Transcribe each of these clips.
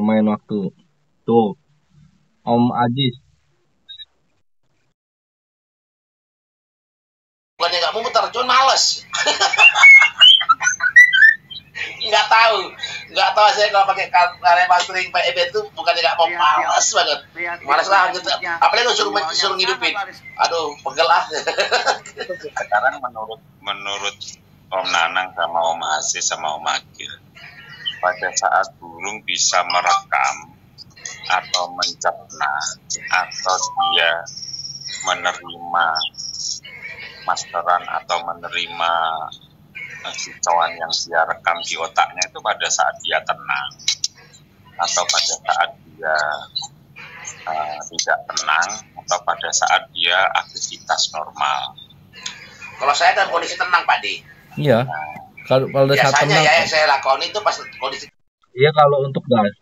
main waktu. Tuh, Om Ajis. Bukannya nggak muter, cuma males. nggak tahu saya kalau pakai karya mastering PEB itu bukannya nggak mau, males banget, males lah gitu. Apalagi suruh ngidupin, aduh pegel ah. Sekarang menurut Om Nanang sama Om Aziz sama Om Agil, pada saat burung bisa merekam atau mencerna atau dia menerima masteran atau menerima kicauan yang dia rekam di otaknya itu pada saat dia tenang atau pada saat dia tidak tenang atau pada saat dia aktivitas normal. Kalau saya dalam kondisi tenang, Pak Di. Iya. Kalau pada saat biasanya tenang. ya yang saya lakukan itu pas kondisi. Iya, kalau untuk gas.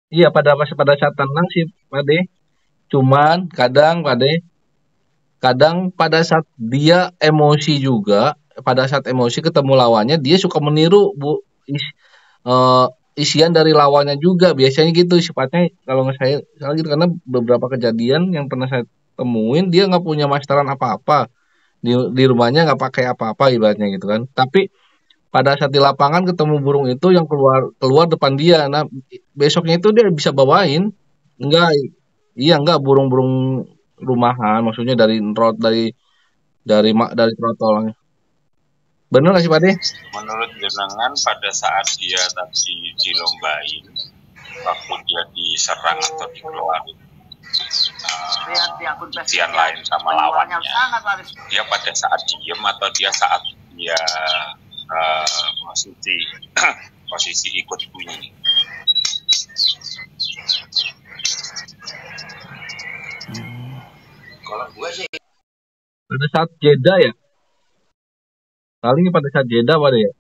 Iya, pada saat tenang sih, Pak De. Cuman kadang pada saat dia emosi juga, pada saat emosi ketemu lawannya, dia suka meniru isian dari lawannya juga. Biasanya gitu sifatnya kalau nggak saya salah gitu, karena beberapa kejadian yang pernah saya temuin, dia nggak punya masteran apa-apa. Di rumahnya nggak pakai apa-apa ibaratnya gitu kan. Tapi pada saat di lapangan ketemu burung itu yang keluar depan dia. Nah, besoknya itu dia bisa bawain. Enggak burung-burung rumahan, maksudnya dari trotol. Bener nggak sih Pak De? Menurut jenengan pada saat dia tadi dilombain, waktu dia diserang atau dikeluarin ujian lain sama lawannya, dia pada saat diem atau dia saat dia posisi ikut bunyi? Kalau gue sih pada saat jeda ya, paling pada saat jeda Pak De ya.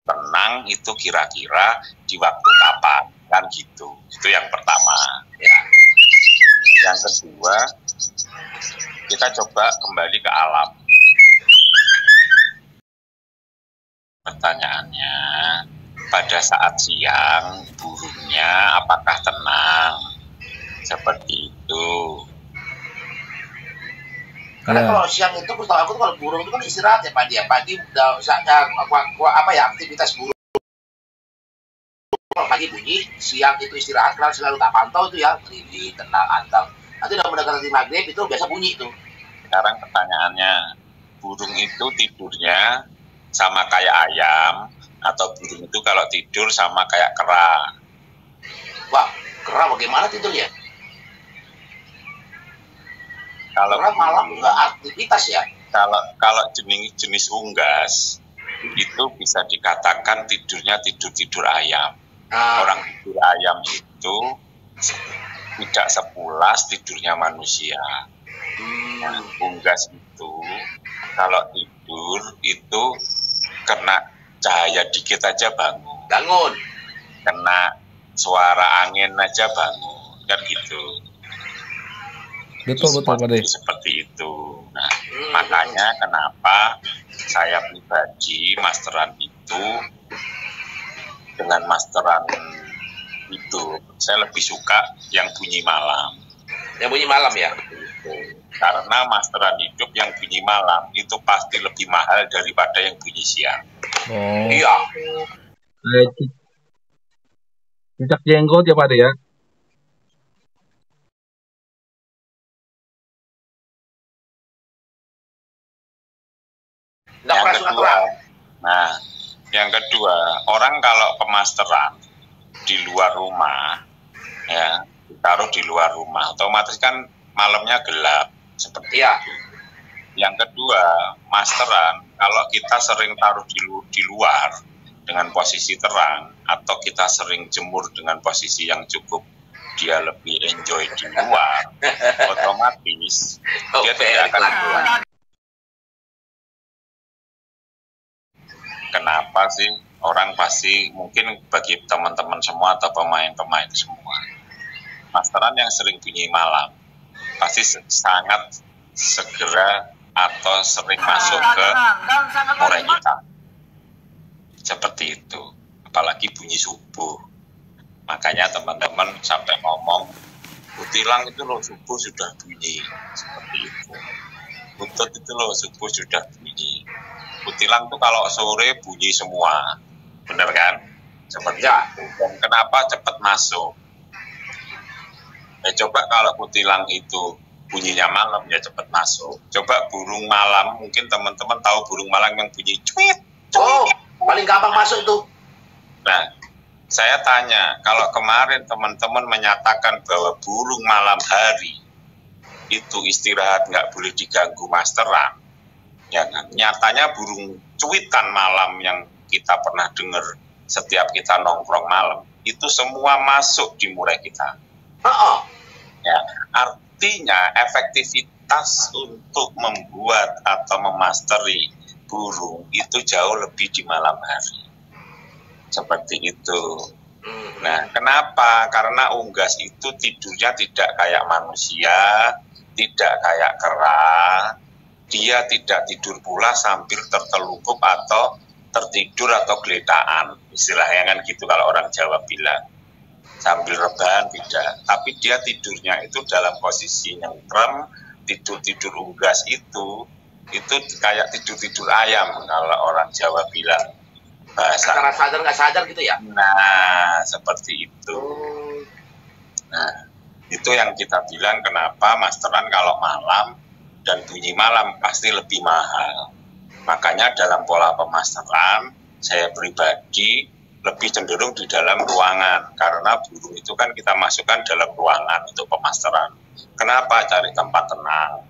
Tenang itu kira-kira di waktu kapan, kan gitu. Itu yang pertama ya. Yang kedua, kita coba kembali ke alam. Pertanyaannya, pada saat siang burungnya apakah tenang? Seperti itu. Karena kalau siang itu, aku tuh kalau burung itu kan istirahat ya pagi udah saatnya aktivitas burung. Kalau pagi bunyi, siang itu istirahat, karena selalu tak pantau itu ya, ini tenang, antang. Nanti udah mendekati maghrib itu biasa bunyi itu. Sekarang pertanyaannya, burung itu tidurnya sama kayak ayam atau burung itu kalau tidur sama kayak kera? Wah, kera bagaimana tidurnya? Kalau kera malam nggak aktivitas ya. Kalau jenis unggas itu bisa dikatakan tidurnya tidur ayam. Orang tidur ayam itu tidak sepulas tidurnya manusia. Unggas itu kalau tidur itu kena cahaya dikit aja bangun. Kena suara angin aja bangun, kan gitu. Betul Pak De. Seperti itu. Nah, makanya kenapa saya pribadi masteran itu dengan masteran itu saya lebih suka yang bunyi malam. Yang bunyi malam ya. Karena masteran hidup yang bunyi malam itu pasti lebih mahal daripada yang bunyi siang. Oh. Iya. Cicak jenggot ya Pak De ya. Yang kedua, orang kalau pemasteran di luar rumah, ya, ditaruh di luar rumah, otomatis kan malamnya gelap, seperti itu. Yang kedua, masteran, kalau kita sering taruh di luar dengan posisi terang, atau kita sering jemur dengan posisi yang cukup dia lebih enjoy di luar, otomatis dia tidak akan keluar. Kenapa sih orang pasti, mungkin bagi teman-teman semua atau pemain-pemain semua, masteran yang sering bunyi malam pasti sangat segera atau sering masuk ke murai kita. Seperti itu. Apalagi bunyi subuh. Makanya teman-teman sampai ngomong, kutilang itu loh subuh sudah bunyi. Seperti itu. Butut itu loh subuh sudah bunyi. Kutilang tuh kalau sore bunyi semua. Bener kan? Seperti itu. Dan kenapa cepat masuk? Coba kalau kutilang itu bunyinya malam, ya cepat masuk. Coba burung malam, mungkin teman-teman tahu burung malam yang bunyi cuit. Oh, paling gampang masuk tuh. Nah, saya tanya, kalau kemarin teman-teman menyatakan bahwa burung malam hari itu istirahat nggak boleh diganggu masteran, ya kan? Nyatanya burung cuitan malam yang kita pernah dengar setiap kita nongkrong malam, itu semua masuk di murai kita. Ya, artinya efektivitas untuk membuat atau memasteri burung itu jauh lebih di malam hari. Seperti itu. Nah, kenapa? Karena unggas itu tidurnya tidak kayak manusia, tidak kayak kera. Dia tidak tidur pula sambil tertelukup atau tertidur atau geletaan. Istilahnya kan gitu kalau orang Jawa bilang. Sambil rebahan tidak, tapi dia tidurnya itu dalam posisi nyengkrem. Tidur unggas itu kayak tidur ayam kalau orang Jawa bilang bahasa. Karena sadar nggak sadar gitu ya? Nah, seperti itu. Nah, itu yang kita bilang kenapa masteran kalau malam dan bunyi malam pasti lebih mahal. Makanya dalam pola pemasteran saya pribadi lebih cenderung di dalam ruangan, karena burung itu kan kita masukkan dalam ruangan untuk pemasteran. Kenapa? Cari tempat tenang.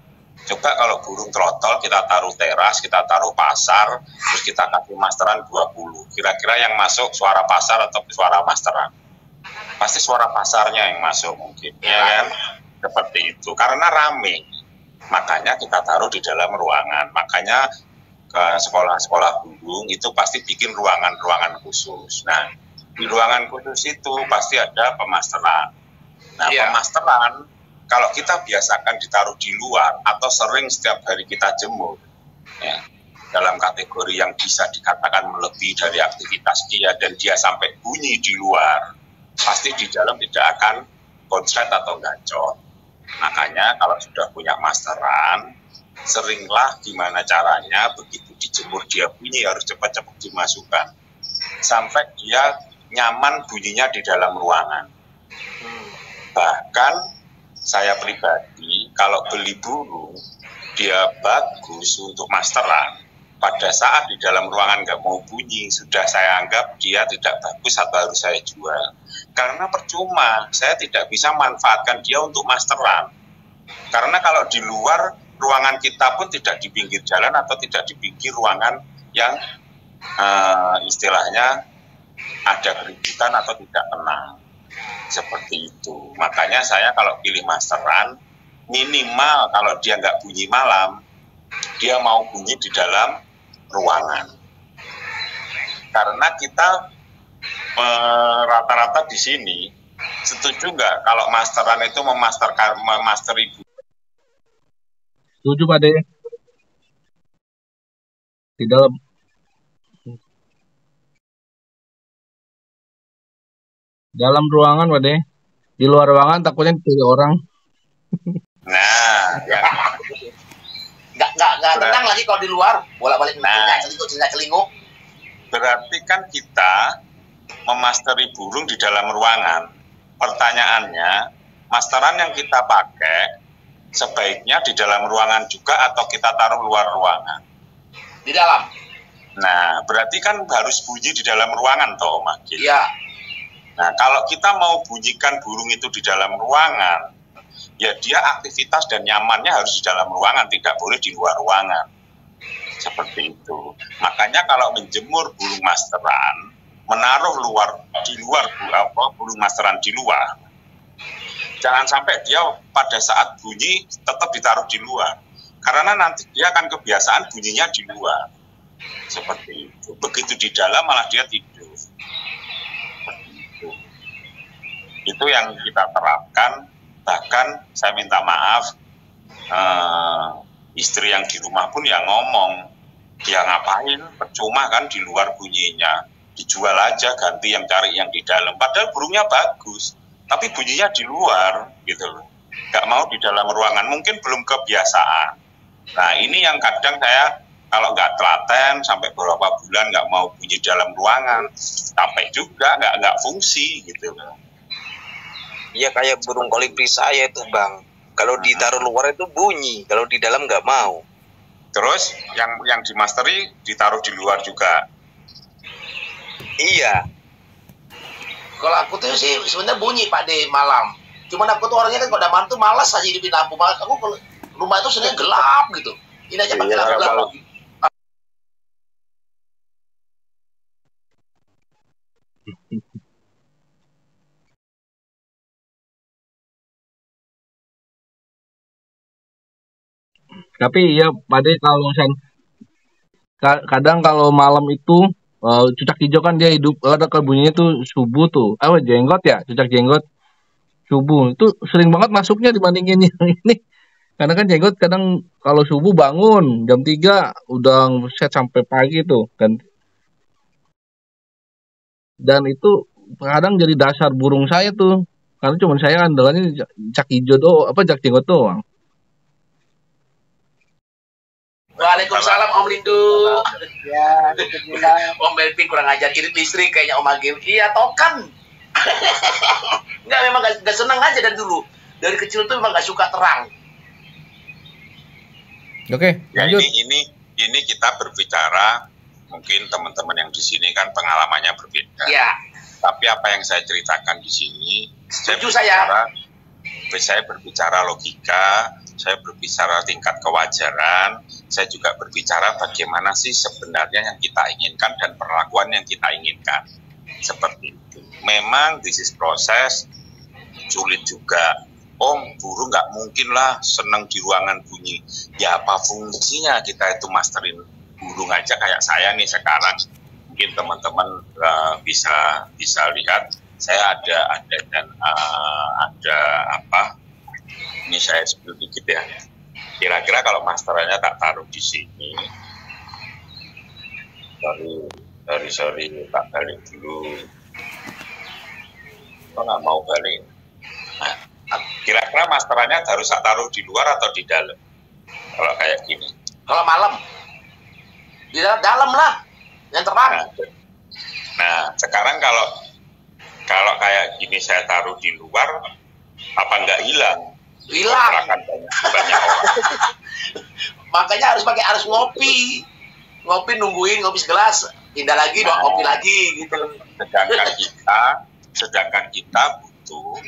Coba kalau burung trotol kita taruh teras, kita taruh pasar, terus kita kasih masteran 20. Kira-kira yang masuk suara pasar atau suara masteran? Pasti suara pasarnya yang masuk mungkin, ya kan? Seperti itu, karena rame. Makanya kita taruh di dalam ruangan. Makanya ke sekolah-sekolah burung itu pasti bikin ruangan-ruangan khusus. Nah, di ruangan khusus itu pasti ada pemasteran. Nah, pemasteran kalau kita biasakan ditaruh di luar atau sering setiap hari kita jemur, ya, dalam kategori yang bisa dikatakan melebihi dari aktivitas dia dan dia sampai bunyi di luar, pasti di dalam tidak akan konslet atau gacor. Makanya kalau sudah punya masteran, seringlah gimana caranya begitu dijemur dia bunyi harus cepat-cepat dimasukkan sampai dia nyaman bunyinya di dalam ruangan. Bahkan saya pribadi kalau beli burung dia bagus untuk masteran, pada saat di dalam ruangan nggak mau bunyi sudah saya anggap dia tidak bagus atau harus saya jual, karena percuma saya tidak bisa manfaatkan dia untuk masteran. Karena kalau di luar ruangan kita pun tidak di pinggir jalan atau tidak di pinggir ruangan yang istilahnya ada keributan atau tidak tenang. Seperti itu. Makanya saya kalau pilih masteran, minimal kalau dia nggak bunyi malam, dia mau bunyi di dalam ruangan. Karena kita rata-rata di sini setuju nggak kalau masteran itu memasteri Setuju Pak De. Di dalam ruangan Pak De. Di luar ruangan takutnya dicuri orang. Nah, ya. Nggak tenang lagi kalau di luar, bolak-balik celinguk. Berarti kan kita memasteri burung di dalam ruangan. Pertanyaannya, masteran yang kita pakai sebaiknya di dalam ruangan juga atau kita taruh luar ruangan? Di dalam. Nah, berarti kan harus bunyi di dalam ruangan toh, Om Agil. Iya. Nah, kalau kita mau bunyikan burung itu di dalam ruangan, ya dia aktivitas dan nyamannya harus di dalam ruangan, tidak boleh di luar ruangan. Seperti itu. Makanya kalau menjemur burung masteran, menaruh di luar burung masteran di luar, jangan sampai dia pada saat bunyi tetap ditaruh di luar. Karena nanti dia akan kebiasaan bunyinya di luar. Seperti itu. Begitu di dalam malah dia tidur. Seperti itu. Itu yang kita terapkan. Bahkan saya minta maaf, istri yang di rumah pun yang ngomong, Ya ngapain, percuma kan di luar bunyinya, dijual aja, ganti yang cari yang di dalam. Padahal burungnya bagus, tapi bunyinya di luar gitu loh. Nggak mau di dalam ruangan, mungkin belum kebiasaan. Nah ini yang kadang saya kalau nggak telaten sampai beberapa bulan nggak mau bunyi dalam ruangan, sampai juga nggak fungsi gitu loh. Iya kayak burung kolibri saya itu Bang. Kalau ditaruh luar itu bunyi, kalau di dalam nggak mau. Terus yang di masteri ditaruh di luar juga. Iya. Kalau aku tuh sih sebenarnya bunyi Pak De malam. Cuman aku tuh orangnya kan kalau udah mantu malas aja hidupin lampu. Malas aku kalau rumah itu sebenarnya gelap gitu. Ini aja pakai lampu gelap. Tapi ya Pak De, kalau kadang kalau malam itu cucak hijau kan dia hidup, ada bunyinya tuh subuh tuh, jenggot ya, cucak jenggot subuh itu sering banget masuknya dibandingin yang ini. Karena kan jenggot kadang kalau subuh bangun jam 3 udah set sampai pagi tuh kan. Dan itu kadang jadi dasar burung saya tuh. Karena cuma saya andalannya cak hijau doang, cak jenggot doang. Waalaikumsalam Om Lindu. Ya, Om Melvin kurang ajar, irit listrik kayaknya Om Agil. Iya, tokan. Enggak, memang gak senang aja dari dulu. Dari kecil tuh memang gak suka terang. Oke, ya lanjut. Ini kita berbicara, mungkin teman-teman yang di sini kan pengalamannya berbeda. Iya. Tapi apa yang saya ceritakan di sini, saya berbicara logika, saya berbicara tingkat kewajaran, saya juga berbicara bagaimana sih sebenarnya yang kita inginkan dan perlakuan yang kita inginkan. Seperti itu. Memang this is proses, sulit juga. Burung nggak mungkin lah senang di ruangan bunyi. Ya apa fungsinya kita itu masterin burung aja kayak saya nih sekarang. Mungkin teman-teman bisa lihat, saya ada apa? Ini saya spill dikit ya. Kira-kira kalau masterannya tak taruh di sini, sorry tak balik dulu. Kok nggak mau balik? Nah, kira-kira masterannya harus tak taruh di luar atau di dalam? Kalau kayak gini. Kalau malam, di dalam lah, yang terang. Nah, sekarang kalau kayak gini saya taruh di luar, apa nggak hilang? Hilang. Banyak orang. Makanya harus ngopi nungguin ngopi segelas, pindah lagi, ngopi lagi gitu. Sedangkan kita butuh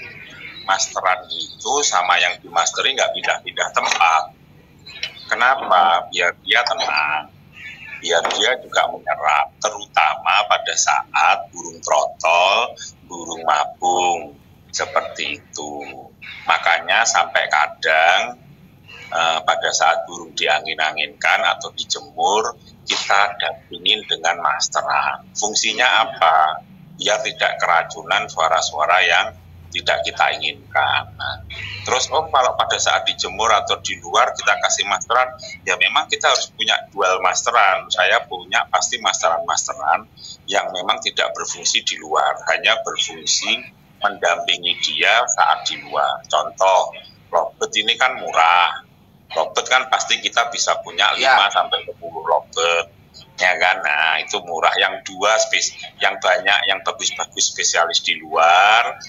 masteran itu sama yang dimasteri nggak pindah-pindah tempat. Kenapa? Biar dia tenang, biar dia juga menyerap, terutama pada saat burung trotol, burung mabung, seperti itu. Makanya sampai kadang pada saat burung diangin-anginkan atau dijemur, kita dampingin dengan masteran. Fungsinya apa? Biar tidak keracunan suara-suara yang tidak kita inginkan. Nah, terus kalau pada saat dijemur atau di luar kita kasih masteran, ya memang kita harus punya dual masteran. Saya punya pasti masteran yang memang tidak berfungsi di luar, hanya berfungsi mendampingi dia saat di luar. Contoh, lovebird ini kan murah. Lovebird kan pasti kita bisa punya 5 sampai 10 lovebird. Ya kan, nah itu murah. Yang dua yang banyak, yang bagus-bagus spesialis di luar,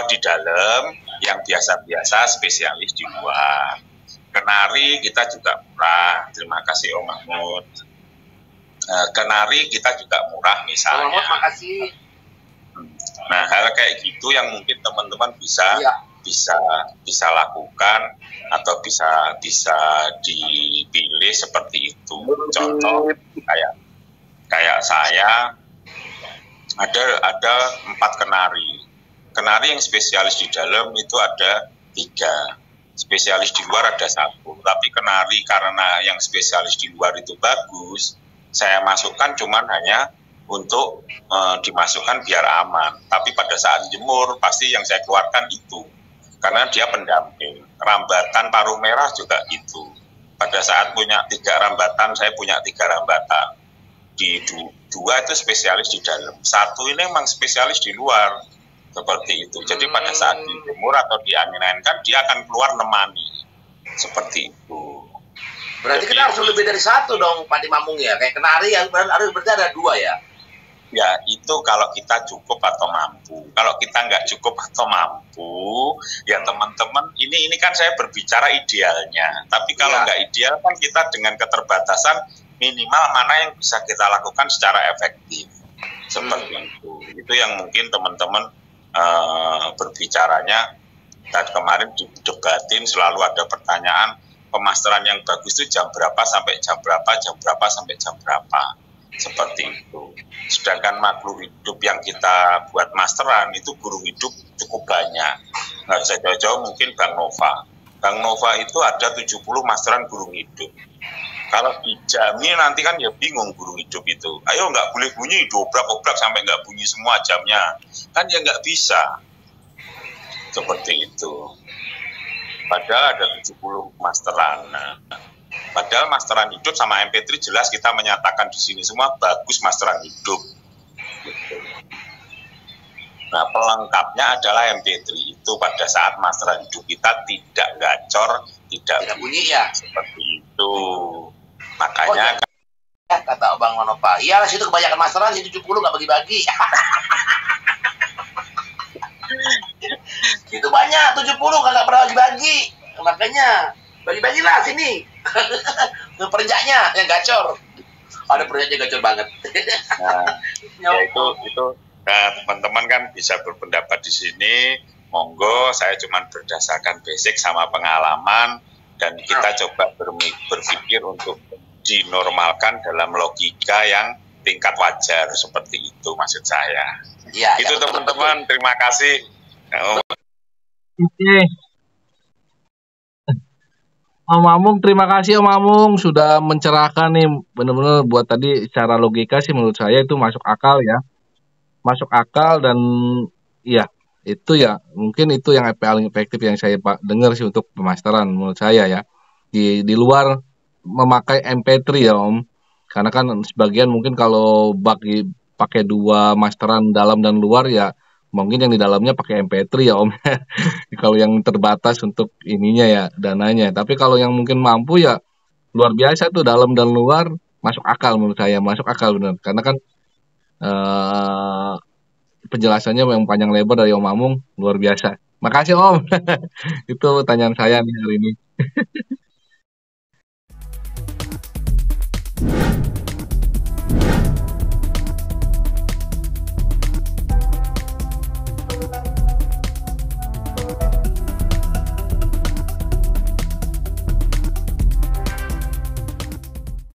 di dalam, yang biasa-biasa spesialis di luar. Kenari kita juga murah. Terima kasih Om Mahmud. Kenari kita juga murah misalnya. Om Mahmud, makasih. Nah, hal kayak gitu yang mungkin teman-teman bisa lakukan atau bisa dipilih seperti itu. Contoh kayak saya ada 4 kenari yang spesialis di dalam itu ada 3, spesialis di luar ada 1. Tapi kenari karena yang spesialis di luar itu bagus, saya masukkan cuman hanya untuk dimasukkan biar aman. Tapi pada saat jemur pasti yang saya keluarkan itu, karena dia pendamping. Rambatan paruh merah juga itu. Pada saat punya 3 rambatan, saya punya 3 rambatan. Di 2 itu spesialis di dalam, 1 ini memang spesialis di luar, seperti itu. Jadi pada saat dijemur atau diangin-anginkan, dia akan keluar nemani, seperti itu. Berarti jadi, kita harus lebih dari 1 dong, Pak Dimamung ya, kayak kenari yang harus berarti ada 2 ya? Ya, itu kalau kita cukup atau mampu. Kalau kita nggak cukup atau mampu, ya teman-teman, ini kan saya berbicara idealnya. Tapi kalau nggak ideal kan kita dengan keterbatasan minimal mana yang bisa kita lakukan secara efektif. Seperti itu. Itu yang mungkin teman-teman berbicaranya. Dan kemarin didebatin selalu ada pertanyaan, pemasteran yang bagus itu jam berapa sampai jam berapa, jam berapa sampai jam berapa. Seperti itu. Sedangkan makhluk hidup yang kita buat masteran itu burung hidup cukup banyak. Nggak usah jauh-jauh mungkin Bang Nova. Bang Nova itu ada 70 masteran burung hidup. Kalau dijamin nanti kan ya bingung burung hidup itu. Ayo nggak boleh bunyi, dobrak-dobrak sampai nggak bunyi semua jamnya. Kan ya nggak bisa. Seperti itu. Padahal ada 70 masteran. Nah, padahal masteran hidup sama MP3 jelas kita menyatakan di sini semua bagus masteran hidup. Gitu. Nah, pelengkapnya adalah MP3 itu pada saat masteran hidup kita tidak gacor, tidak bunyi ya. Seperti itu. Makanya kata Abang Manopa, iyalah situ kebanyakan masteran, situ 70 nggak bagi-bagi. Itu banyak 70 nggak pernah bagi-bagi. Makanya bagi-bagilah sini. Perenjaknya yang gacor. Ada perenjaknya gacor banget. Nah, ya itu teman-teman kan bisa berpendapat di sini. Monggo, saya cuma berdasarkan basic sama pengalaman dan kita coba berpikir untuk dinormalkan dalam logika yang tingkat wajar seperti itu maksud saya. Ya, itu teman-teman, terima kasih. Oke. Om Amung, terima kasih Om Amung sudah mencerahkan nih, benar-benar buat tadi secara logika sih menurut saya itu masuk akal ya, masuk akal dan ya itu ya mungkin itu yang paling efektif yang saya dengar sih untuk pemasteran menurut saya ya, di luar memakai MP3 ya Om, karena kan sebagian mungkin kalau pakai 2 masteran dalam dan luar ya mungkin yang di dalamnya pakai MP3 ya Om. Kalau yang terbatas untuk ininya ya dananya. Tapi kalau yang mungkin mampu ya luar biasa tuh dalam dan luar masuk akal menurut saya, masuk akal benar. Karena kan penjelasannya yang panjang lebar dari Om Amung luar biasa. Makasih Om. Itu pertanyaan saya nih hari ini.